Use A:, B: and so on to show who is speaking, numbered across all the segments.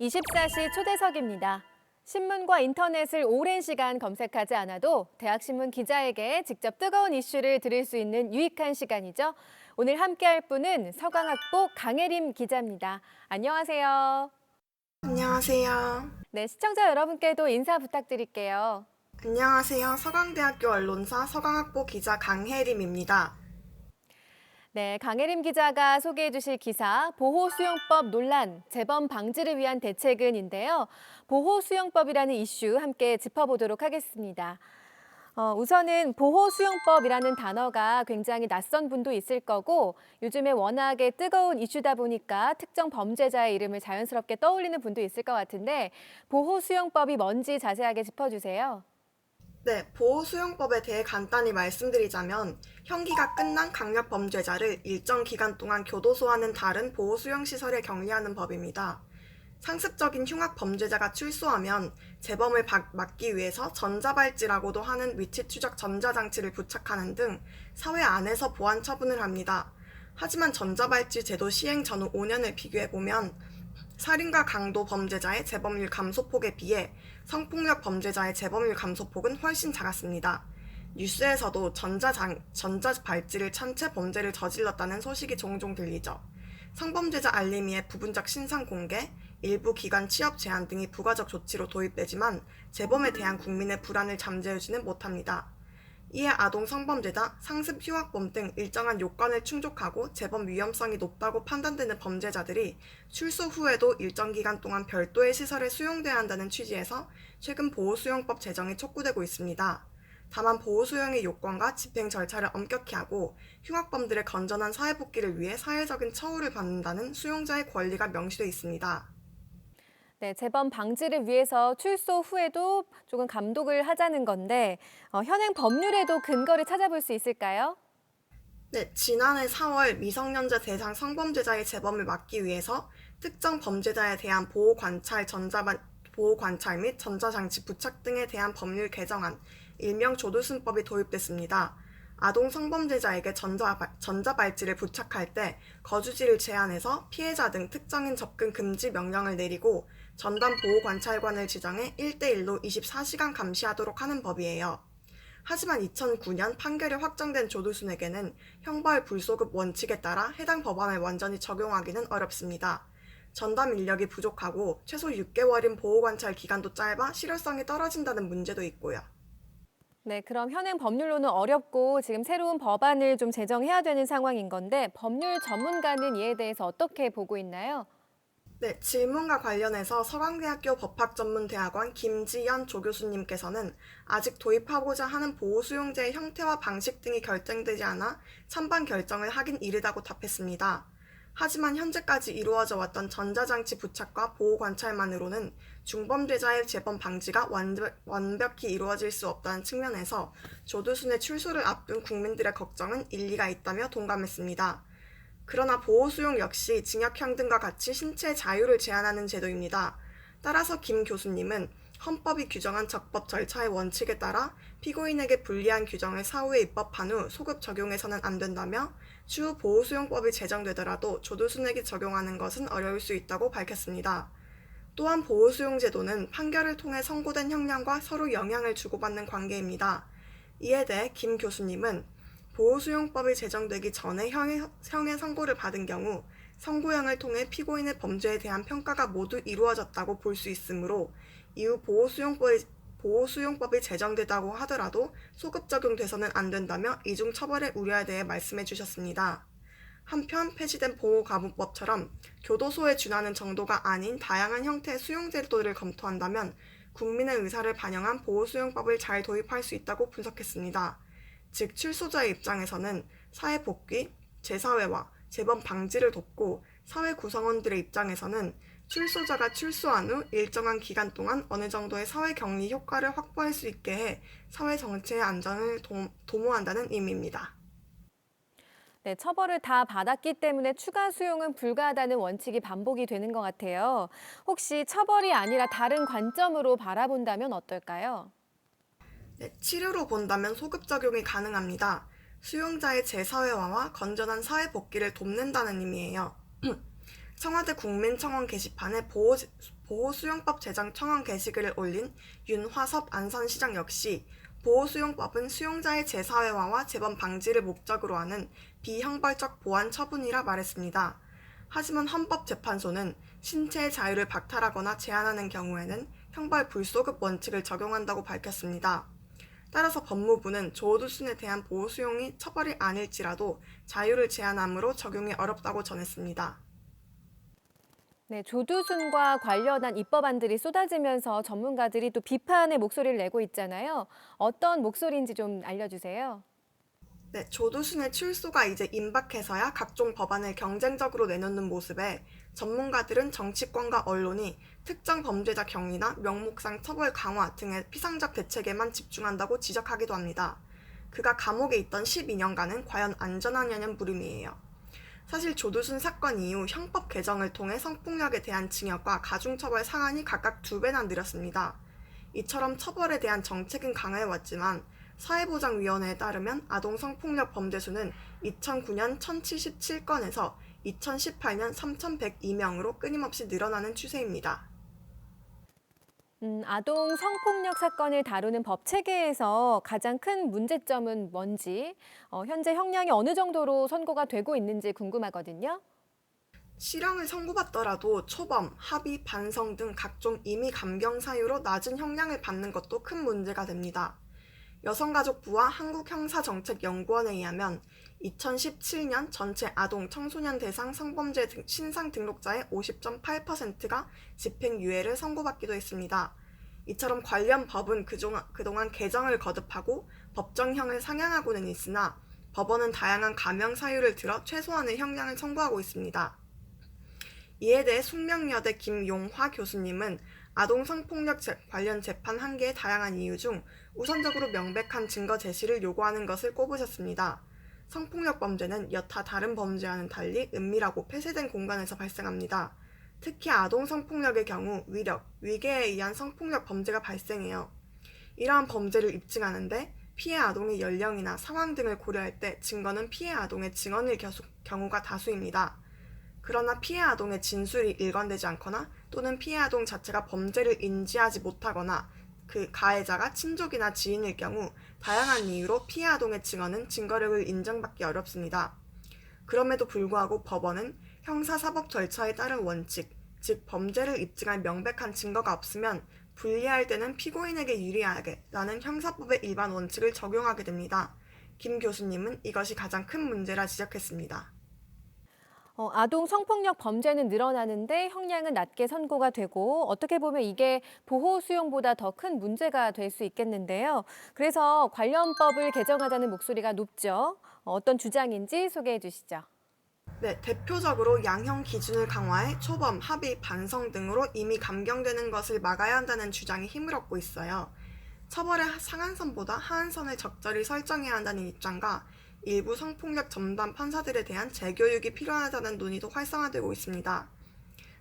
A: 24시 초대석입니다. 신문과 인터넷을 오랜 시간 검색하지 않아도 대학신문 기자에게 직접 뜨거운 이슈를 들을 수 있는 유익한 시간이죠. 오늘 함께할 분은 서강학부 강혜림 기자입니다. 안녕하세요.
B: 안녕하세요.
A: 네, 시청자 여러분께도 인사 부탁드릴게요.
B: 안녕하세요. 서강대학교 언론사 서강학부 기자 강혜림입니다.
A: 네, 강혜림 기자가 소개해 주실 기사 보호수용법 논란, 재범 방지를 위한 대책은인데요. 보호수용법이라는 이슈 함께 짚어보도록 하겠습니다. 우선은 보호수용법이라는 단어가 굉장히 낯선 분도 있을 거고 요즘에 워낙에 뜨거운 이슈다 보니까 특정 범죄자의 이름을 자연스럽게 떠올리는 분도 있을 것 같은데 보호수용법이 뭔지 자세하게 짚어주세요.
B: 네, 보호수용법에 대해 간단히 말씀드리자면 형기가 끝난 강력범죄자를 일정 기간 동안 교도소와는 다른 보호수용시설에 격리하는 법입니다. 상습적인 흉악범죄자가 출소하면 재범을 막기 위해서 전자발찌라고도 하는 위치 추적 전자장치를 부착하는 등 사회 안에서 보안 처분을 합니다. 하지만 전자발찌 제도 시행 전후 5년을 비교해보면 살인과 강도 범죄자의 재범률 감소폭에 비해 성폭력 범죄자의 재범률 감소폭은 훨씬 작았습니다. 뉴스에서도 전자발찌를 찬 채 범죄를 저질렀다는 소식이 종종 들리죠. 성범죄자 알림이의 부분적 신상 공개, 일부 기관 취업 제한 등이 부가적 조치로 도입되지만 재범에 대한 국민의 불안을 잠재우지는 못합니다. 이에 아동 성범죄자, 상습 흉악범 등 일정한 요건을 충족하고 재범 위험성이 높다고 판단되는 범죄자들이 출소 후에도 일정 기간 동안 별도의 시설에 수용돼야 한다는 취지에서 최근 보호수용법 제정이 촉구되고 있습니다. 다만 보호수용의 요건과 집행 절차를 엄격히 하고 흉악범들의 건전한 사회복귀를 위해 사회적인 처우를 받는다는 수용자의 권리가 명시돼 있습니다.
A: 네, 재범 방지를 위해서 출소 후에도 조금 감독을 하자는 건데 현행 법률에도 근거를 찾아볼 수 있을까요?
B: 네, 지난해 4월 미성년자 대상 성범죄자의 재범을 막기 위해서 특정 범죄자에 대한 보호관찰 및 전자장치 부착 등에 대한 법률 개정안, 일명 조두순법이 도입됐습니다. 아동 성범죄자에게 전자발찌를 부착할 때 거주지를 제한해서 피해자 등 특정인 접근 금지 명령을 내리고 전담 보호관찰관을 지정해 1대1로 24시간 감시하도록 하는 법이에요. 하지만 2009년 판결이 확정된 조두순에게는 형벌 불소급 원칙에 따라 해당 법안을 완전히 적용하기는 어렵습니다. 전담 인력이 부족하고 최소 6개월인 보호관찰 기간도 짧아 실효성이 떨어진다는 문제도 있고요.
A: 네, 그럼 현행 법률로는 어렵고 지금 새로운 법안을 좀 제정해야 되는 상황인 건데 법률 전문가는 이에 대해서 어떻게 보고 있나요?
B: 네, 질문과 관련해서 서강대학교 법학전문대학원 김지연 조교수님께서는 아직 도입하고자 하는 보호수용제의 형태와 방식 등이 결정되지 않아 찬반 결정을 하긴 이르다고 답했습니다. 하지만 현재까지 이루어져 왔던 전자장치 부착과 보호관찰만으로는 중범죄자의 재범 방지가 완벽히 이루어질 수 없다는 측면에서 조두순의 출소를 앞둔 국민들의 걱정은 일리가 있다며 동감했습니다. 그러나 보호수용 역시 징역형 등과 같이 신체의 자유를 제한하는 제도입니다. 따라서 김 교수님은 헌법이 규정한 적법 절차의 원칙에 따라 피고인에게 불리한 규정을 사후에 입법한 후 소급 적용해서는 안 된다며 추후 보호수용법이 제정되더라도 조두순에게 적용하는 것은 어려울 수 있다고 밝혔습니다. 또한 보호수용 제도는 판결을 통해 선고된 형량과 서로 영향을 주고받는 관계입니다. 이에 대해 김 교수님은 보호수용법이 제정되기 전에 형의 선고를 받은 경우 선고형을 통해 피고인의 범죄에 대한 평가가 모두 이루어졌다고 볼 수 있으므로 이후 보호수용법이 제정되다고 하더라도 소급 적용돼서는 안 된다며 이중 처벌의 우려에 대해 말씀해 주셨습니다. 한편 폐지된 보호가분법처럼 교도소에 준하는 정도가 아닌 다양한 형태의 수용제도를 검토한다면 국민의 의사를 반영한 보호수용법을 잘 도입할 수 있다고 분석했습니다. 즉 출소자의 입장에서는 사회 복귀, 재사회화, 재범 방지를 돕고 사회 구성원들의 입장에서는 출소자가 출소한 후 일정한 기간 동안 어느 정도의 사회 격리 효과를 확보할 수 있게 해 사회 전체의 안전을 도모한다는 의미입니다.
A: 네, 처벌을 다 받았기 때문에 추가 수용은 불가하다는 원칙이 반복이 되는 것 같아요. 혹시 처벌이 아니라 다른 관점으로 바라본다면 어떨까요?
B: 네, 치료로 본다면 소급 적용이 가능합니다. 수용자의 재사회화와 건전한 사회 복귀를 돕는다는 의미예요. 청와대 국민청원 게시판에 보호수용법 제정 청원 게시글을 올린 윤화섭 안산시장 역시 보호수용법은 수용자의 재사회화와 재범 방지를 목적으로 하는 비형벌적 보완 처분이라 말했습니다. 하지만 헌법재판소는 신체의 자유를 박탈하거나 제한하는 경우에는 형벌 불소급 원칙을 적용한다고 밝혔습니다. 따라서 법무부는 조두순에 대한 보호수용이 처벌이 아닐지라도 자유를 제한하므로 적용이 어렵다고 전했습니다.
A: 네, 조두순과 관련한 입법안들이 쏟아지면서 전문가들이 또 비판의 목소리를 내고 있잖아요. 어떤 목소리인지 좀 알려주세요.
B: 네, 조두순의 출소가 이제 임박해서야 각종 법안을 경쟁적으로 내놓는 모습에 전문가들은 정치권과 언론이 특정 범죄자 격리나 명목상 처벌 강화 등의 피상적 대책에만 집중한다고 지적하기도 합니다. 그가 감옥에 있던 12년간은 과연 안전하냐는 물음이에요. 사실 조두순 사건 이후 형법 개정을 통해 성폭력에 대한 징역과 가중처벌 상한이 각각 2배나 늘었습니다. 이처럼 처벌에 대한 정책은 강화해왔지만 사회보장위원회에 따르면 아동 성폭력 범죄 수는 2009년 1077건에서 2018년 3102명으로 끊임없이 늘어나는 추세입니다.
A: 아동 성폭력 사건을 다루는 법 체계에서 가장 큰 문제점은 뭔지, 현재 형량이 어느 정도로 선고가 되고 있는지 궁금하거든요.
B: 실형을 선고받더라도 초범, 합의, 반성 등 각종 임의 감경 사유로 낮은 형량을 받는 것도 큰 문제가 됩니다. 여성가족부와 한국형사정책연구원에 의하면 2017년 전체 아동 청소년 대상 성범죄 신상 등록자의 50.8%가 집행유예를 선고받기도 했습니다. 이처럼 관련 법은 그동안 개정을 거듭하고 법정형을 상향하고는 있으나 법원은 다양한 감형 사유를 들어 최소한의 형량을 선고하고 있습니다. 이에 대해 숙명여대 김용화 교수님은 아동 성폭력 관련 재판 한계의 다양한 이유 중 우선적으로 명백한 증거 제시를 요구하는 것을 꼽으셨습니다. 성폭력 범죄는 여타 다른 범죄와는 달리 은밀하고 폐쇄된 공간에서 발생합니다. 특히 아동 성폭력의 경우 위력, 위계에 의한 성폭력 범죄가 발생해요. 이러한 범죄를 입증하는데 피해 아동의 연령이나 상황 등을 고려할 때 증거는 피해 아동의 증언일 경우가 다수입니다. 그러나 피해 아동의 진술이 일관되지 않거나 또는 피해 아동 자체가 범죄를 인지하지 못하거나 그 가해자가 친족이나 지인일 경우 다양한 이유로 피해 아동의 증언은 증거력을 인정받기 어렵습니다. 그럼에도 불구하고 법원은 형사사법 절차에 따른 원칙, 즉 범죄를 입증할 명백한 증거가 없으면 불리할 때는 피고인에게 유리하게 라는 형사법의 일반 원칙을 적용하게 됩니다. 김 교수님은 이것이 가장 큰 문제라 지적했습니다.
A: 아동 성폭력 범죄는 늘어나는데 형량은 낮게 선고가 되고 어떻게 보면 이게 보호 수용보다 더 큰 문제가 될 수 있겠는데요. 그래서 관련법을 개정하자는 목소리가 높죠. 어떤 주장인지 소개해 주시죠.
B: 네, 대표적으로 양형 기준을 강화해 초범, 합의, 반성 등으로 이미 감경되는 것을 막아야 한다는 주장이 힘을 얻고 있어요. 처벌의 상한선보다 하한선을 적절히 설정해야 한다는 입장과 일부 성폭력 전담 판사들에 대한 재교육이 필요하다는 논의도 활성화되고 있습니다.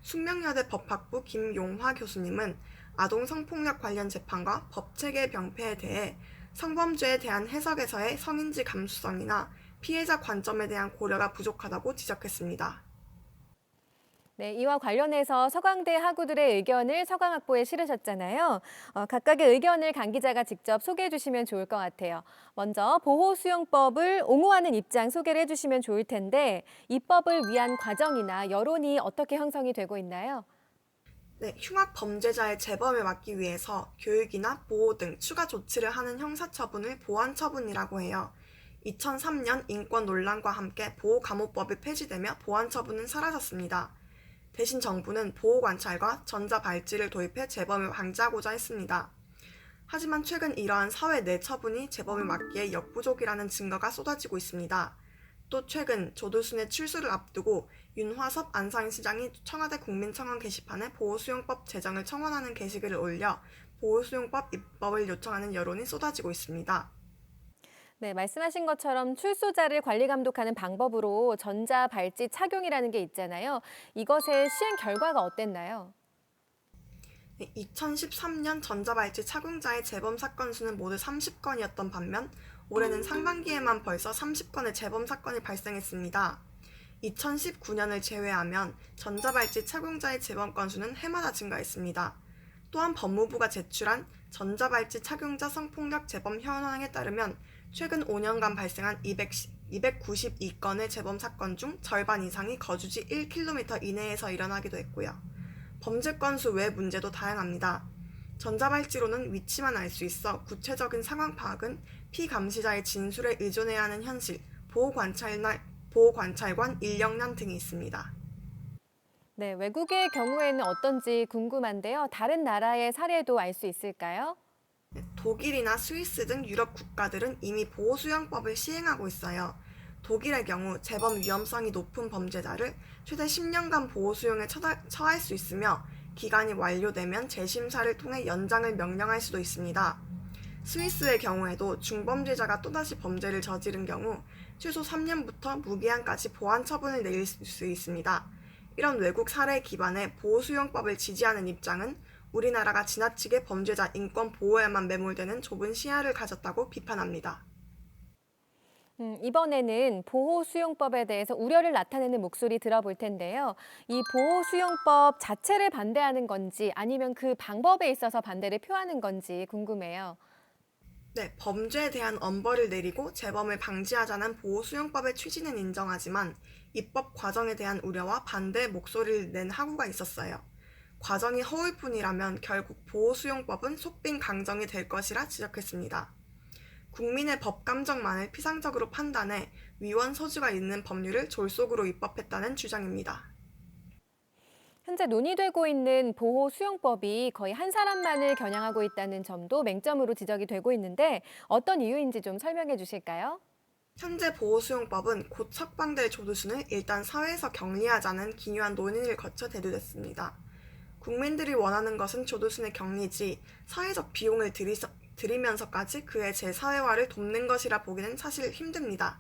B: 숙명여대 법학부 김용화 교수님은 아동 성폭력 관련 재판과 법체계 병폐에 대해 성범죄에 대한 해석에서의 성인지 감수성이나 피해자 관점에 대한 고려가 부족하다고 지적했습니다.
A: 네, 이와 관련해서 서강대 학우들의 의견을 서강학부에 실으셨잖아요. 각각의 의견을 강 기자가 직접 소개해 주시면 좋을 것 같아요. 먼저 보호수용법을 옹호하는 입장 소개를 해주시면 좋을 텐데 입법을 위한 과정이나 여론이 어떻게 형성이 되고 있나요?
B: 네, 흉악 범죄자의 재범을 막기 위해서 교육이나 보호 등 추가 조치를 하는 형사처분을 보완처분이라고 해요. 2003년 인권 논란과 함께 보호감호법이 폐지되며 보완처분은 사라졌습니다. 대신 정부는 보호관찰과 전자발찌를 도입해 재범을 방지하고자 했습니다. 하지만 최근 이러한 사회 내 처분이 재범을 막기에 역부족이라는 증거가 쏟아지고 있습니다. 또 최근 조두순의 출소를 앞두고 윤화섭 안산시장이 청와대 국민청원 게시판에 보호수용법 제정을 청원하는 게시글을 올려 보호수용법 입법을 요청하는 여론이 쏟아지고 있습니다.
A: 네, 말씀하신 것처럼 출소자를 관리 감독하는 방법으로 전자발찌 착용이라는 게 있잖아요. 이것의 시행 결과가 어땠나요?
B: 2013년 전자발찌 착용자의 재범 사건 수는 모두 30건이었던 반면 올해는 상반기에만 벌써 30건의 재범 사건이 발생했습니다. 2019년을 제외하면 전자발찌 착용자의 재범 건수는 해마다 증가했습니다. 또한 법무부가 제출한 전자발찌 착용자 성폭력 재범 현황에 따르면 최근 5년간 발생한 292건의 재범 사건 중 절반 이상이 거주지 1km 이내에서 일어나기도 했고요. 범죄 건수 외 문제도 다양합니다. 전자발찌로는 위치만 알 수 있어 구체적인 상황 파악은 피감시자의 진술에 의존해야 하는 현실, 보호관찰관 인력난 등이 있습니다.
A: 네, 외국의 경우에는 어떤지 궁금한데요. 다른 나라의 사례도 알 수 있을까요?
B: 독일이나 스위스 등 유럽 국가들은 이미 보호수용법을 시행하고 있어요. 독일의 경우 재범 위험성이 높은 범죄자를 최대 10년간 보호수용에 처할 수 있으며 기간이 완료되면 재심사를 통해 연장을 명령할 수도 있습니다. 스위스의 경우에도 중범죄자가 또다시 범죄를 저지른 경우 최소 3년부터 무기한까지 보안 처분을 내릴 수 있습니다. 이런 외국 사례에 기반해 보호수용법을 지지하는 입장은 우리나라가 지나치게 범죄자 인권 보호에만 매몰되는 좁은 시야를 가졌다고 비판합니다.
A: 이번에는 보호수용법에 대해서 우려를 나타내는 목소리 들어볼 텐데요. 이 보호수용법 자체를 반대하는 건지 아니면 그 방법에 있어서 반대를 표하는 건지 궁금해요.
B: 네, 범죄에 대한 엄벌을 내리고 재범을 방지하자는 보호수용법의 취지는 인정하지만 입법 과정에 대한 우려와 반대 목소리를 낸 학우가 있었어요. 과정이 허울 뿐이라면 결국 보호수용법은 속빈 강정이 될 것이라 지적했습니다. 국민의 법 감정만을 피상적으로 판단해 위헌 소지가 있는 법률을 졸속으로 입법했다는 주장입니다.
A: 현재 논의되고 있는 보호수용법이 거의 한 사람만을 겨냥하고 있다는 점도 맹점으로 지적이 되고 있는데 어떤 이유인지 좀 설명해 주실까요?
B: 현재 보호수용법은 곧 석방될 조두순을 일단 사회에서 격리하자는 기묘한 논의를 거쳐 대두됐습니다. 국민들이 원하는 것은 조두순의 격리지 사회적 비용을 들이면서까지 그의 재사회화를 돕는 것이라 보기는 사실 힘듭니다.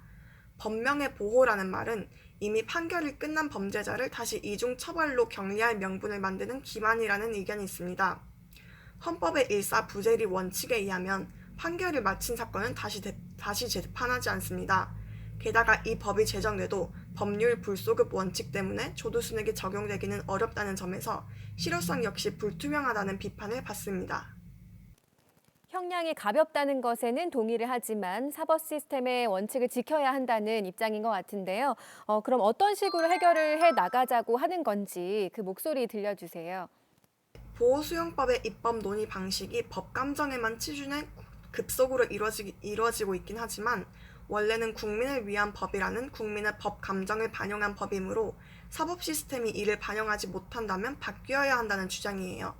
B: 법명의 보호라는 말은 이미 판결이 끝난 범죄자를 다시 이중처벌로 격리할 명분을 만드는 기만이라는 의견이 있습니다. 헌법의 일사부재리 원칙에 의하면 판결을 마친 사건은 다시 재판하지 않습니다. 게다가 이 법이 제정돼도 법률 불소급 원칙 때문에 조두순에게 적용되기는 어렵다는 점에서 실효성 역시 불투명하다는 비판을 받습니다.
A: 형량이 가볍다는 것에는 동의를 하지만 사법 시스템의 원칙을 지켜야 한다는 입장인 것 같은데요. 그럼 어떤 식으로 해결을 해 나가자고 하는 건지 그 목소리 들려주세요.
B: 보호수용법의 입법 논의 방식이 법 감정에만 치중해 급속으로 이루어지고 있긴 하지만 원래는 국민을 위한 법이라는 국민의 법 감정을 반영한 법이므로 사법 시스템이 이를 반영하지 못한다면 바뀌어야 한다는 주장이에요.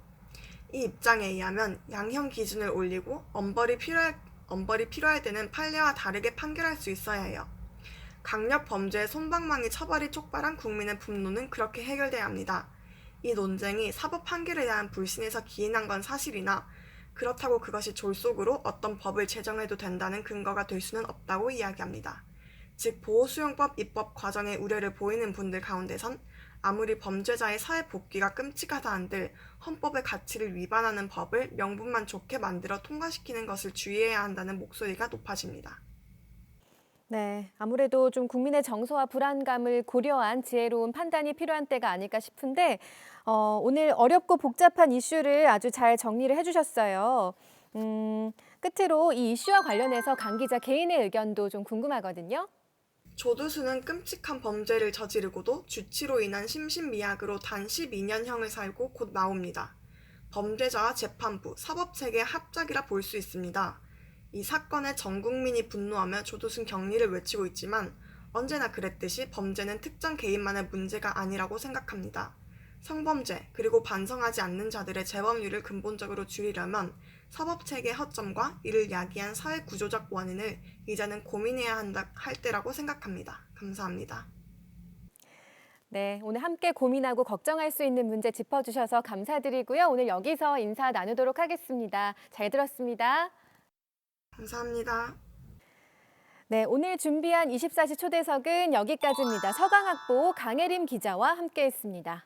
B: 이 입장에 의하면 양형 기준을 올리고 엄벌이 필요할 때는 판례와 다르게 판결할 수 있어야 해요. 강력 범죄의 솜방망이 처벌이 촉발한 국민의 분노는 그렇게 해결돼야 합니다. 이 논쟁이 사법 판결에 대한 불신에서 기인한 건 사실이나 그렇다고 그것이 졸속으로 어떤 법을 제정해도 된다는 근거가 될 수는 없다고 이야기합니다. 즉 보호수용법 입법 과정에 우려를 보이는 분들 가운데선 아무리 범죄자의 사회 복귀가 끔찍하다 한들 헌법의 가치를 위반하는 법을 명분만 좋게 만들어 통과시키는 것을 주의해야 한다는 목소리가 높아집니다.
A: 네, 아무래도 좀 국민의 정서와 불안감을 고려한 지혜로운 판단이 필요한 때가 아닐까 싶은데 오늘 어렵고 복잡한 이슈를 아주 잘 정리를 해주셨어요. 끝으로 이 이슈와 관련해서 강 기자 개인의 의견도 좀 궁금하거든요.
B: 조두순은 끔찍한 범죄를 저지르고도 주치로 인한 심신미약으로 단 12년형을 살고 곧 나옵니다. 범죄자와 재판부, 사법체계의 합작이라 볼 수 있습니다. 이 사건에 전 국민이 분노하며 조두순 격리를 외치고 있지만 언제나 그랬듯이 범죄는 특정 개인만의 문제가 아니라고 생각합니다. 성범죄 그리고 반성하지 않는 자들의 재범률을 근본적으로 줄이려면 사법체계의 허점과 이를 야기한 사회구조적 원인을 이제는 고민해야 할 때라고 생각합니다. 감사합니다.
A: 네, 오늘 함께 고민하고 걱정할 수 있는 문제 짚어주셔서 감사드리고요. 오늘 여기서 인사 나누도록 하겠습니다. 잘 들었습니다.
B: 감사합니다.
A: 네, 오늘 준비한 24시 초대석은 여기까지입니다. 서강학보 강혜림 기자와 함께했습니다.